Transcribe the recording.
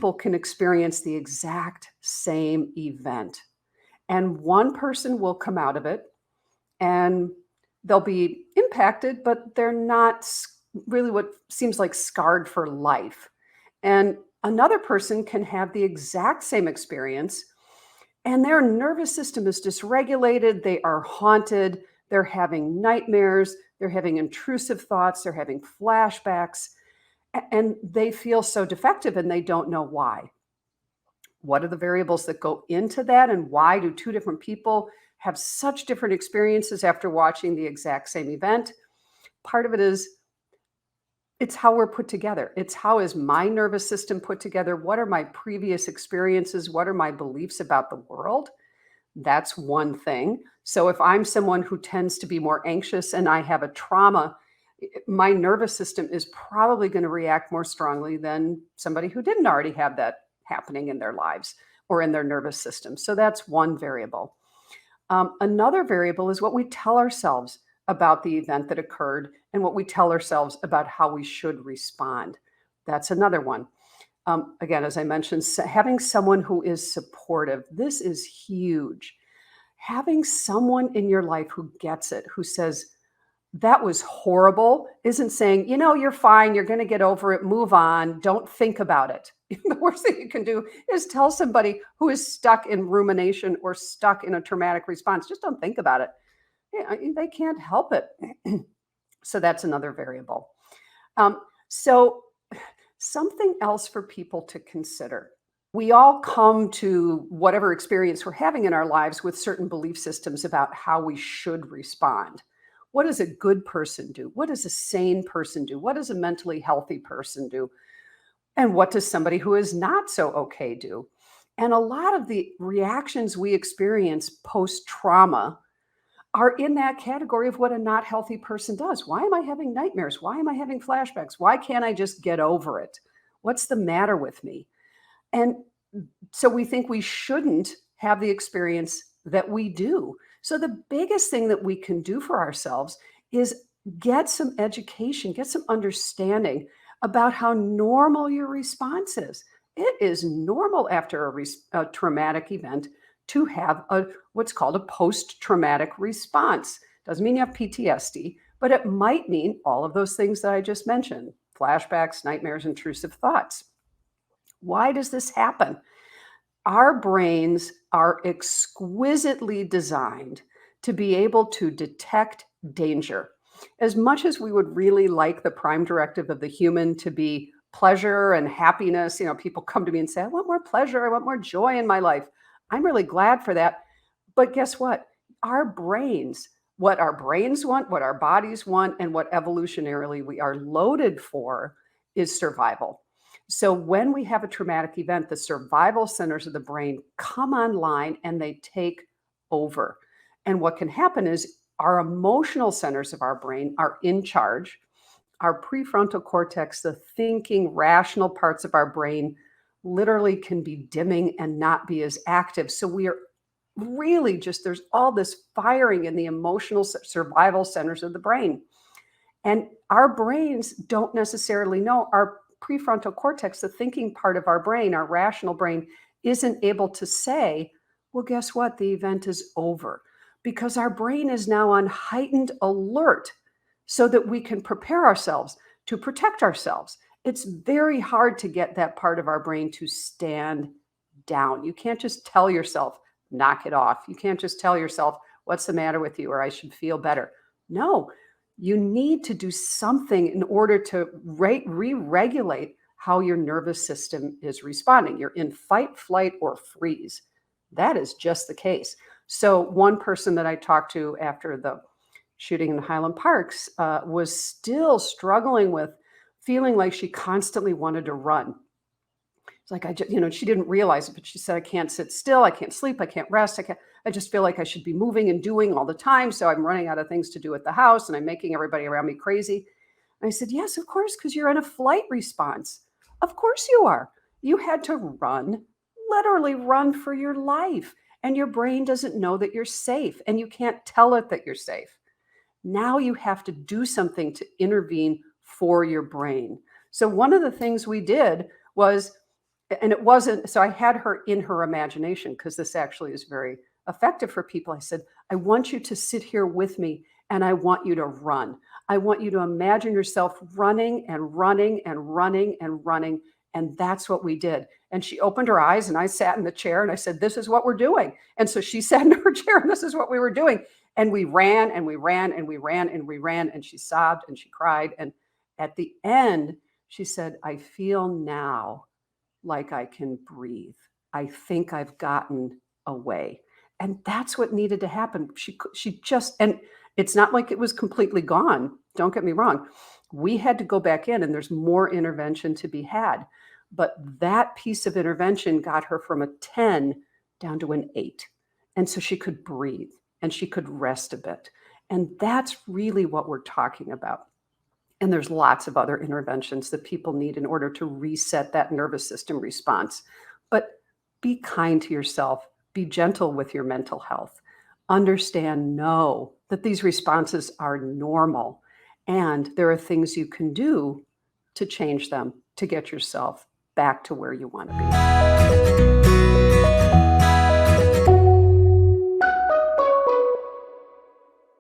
people can experience the exact same event, and one person will come out of it and they'll be impacted, but they're not really what seems like scarred for life. And another person can have the exact same experience and their nervous system is dysregulated. They are haunted. They're having nightmares. They're having intrusive thoughts. They're having flashbacks. And they feel so defective and they don't know why. What are the variables that go into that? And why do two different people have such different experiences after watching the exact same event? Part of it is it's how we're put together. It's how is my nervous system put together? What are my previous experiences? What are my beliefs about the world? That's one thing. So if I'm someone who tends to be more anxious and I have a trauma, my nervous system is probably going to react more strongly than somebody who didn't already have that happening in their lives or in their nervous system. So that's one variable. Another variable is what we tell ourselves about the event that occurred and what we tell ourselves about how we should respond. That's another one. Again, as I mentioned, having someone who is supportive, this is huge. Having someone in your life who gets it, who says, that was horrible, isn't saying, you're fine, you're going to get over it, move on, don't think about it. The worst thing you can do is tell somebody who is stuck in rumination or stuck in a traumatic response, just don't think about it. Yeah, they can't help it. So that's another variable. So something else for people to consider. We all come to whatever experience we're having in our lives with certain belief systems about how we should respond. What does a good person do? What does a sane person do? What does a mentally healthy person do? And what does somebody who is not so okay do? And a lot of the reactions we experience post-trauma are in that category of what a not healthy person does. Why am I having nightmares? Why am I having flashbacks? Why can't I just get over it? What's the matter with me? And so we think we shouldn't have the experience that we do. So the biggest thing that we can do for ourselves is get some education, get some understanding about how normal your response is. It is normal after a traumatic event to have what's called a post-traumatic response. Doesn't mean you have PTSD, but it might mean all of those things that I just mentioned: flashbacks, nightmares, intrusive thoughts. Why does this happen? Our brains are exquisitely designed to be able to detect danger. As much as we would really like the prime directive of the human to be pleasure and happiness, people come to me and say, I want more pleasure, I want more joy in my life. I'm really glad for that. But guess what? What our brains want, what our bodies want, and what evolutionarily we are loaded for is survival. So when we have a traumatic event, the survival centers of the brain come online and they take over. And what can happen is our emotional centers of our brain are in charge. Our prefrontal cortex, the thinking, rational parts of our brain, literally can be dimming and not be as active. So we are really there's all this firing in the emotional survival centers of the brain. And our brains don't necessarily know. Our prefrontal cortex, the thinking part of our brain, our rational brain, isn't able to say, well, guess what? The event is over, because our brain is now on heightened alert so that we can prepare ourselves to protect ourselves. It's very hard to get that part of our brain to stand down. You can't just tell yourself, knock it off. You can't just tell yourself, what's the matter with you? Or I should feel better. No. You need to do something in order to re-regulate how your nervous system is responding. You're in fight, flight, or freeze. That is just the case. So one person that I talked to after the shooting in Highland Parks was still struggling with feeling like she constantly wanted to run. It's like, she didn't realize it, but she said, I can't sit still. I can't sleep. I can't rest. I just feel like I should be moving and doing all the time. So I'm running out of things to do at the house and I'm making everybody around me crazy. And I said, yes, of course, because you're in a flight response. Of course you are. You had to run, literally run for your life. And your brain doesn't know that you're safe and you can't tell it that you're safe. Now you have to do something to intervene for your brain. So one of the things we did was, And it wasn't, so I had her in her imagination, because this actually is very effective for people. I said, I want you to sit here with me and I want you to run. I want you to imagine yourself running and running and running and running. And that's what we did. And she opened her eyes and I sat in the chair and I said, this is what we're doing. And so she sat in her chair and this is what we were doing. And we ran and we ran and we ran and we ran, and she sobbed and she cried. And at the end, she said, I feel now like I can breathe. I think I've gotten away. And that's what needed to happen. She just, and it's not like it was completely gone. Don't get me wrong. We had to go back in and there's more intervention to be had. But that piece of intervention got her from a 10 down to an 8. And so she could breathe and she could rest a bit. And that's really what we're talking about. And there's lots of other interventions that people need in order to reset that nervous system response. But be kind to yourself. Be gentle with your mental health. Understand, know that these responses are normal. And there are things you can do to change them, to get yourself back to where you want to be.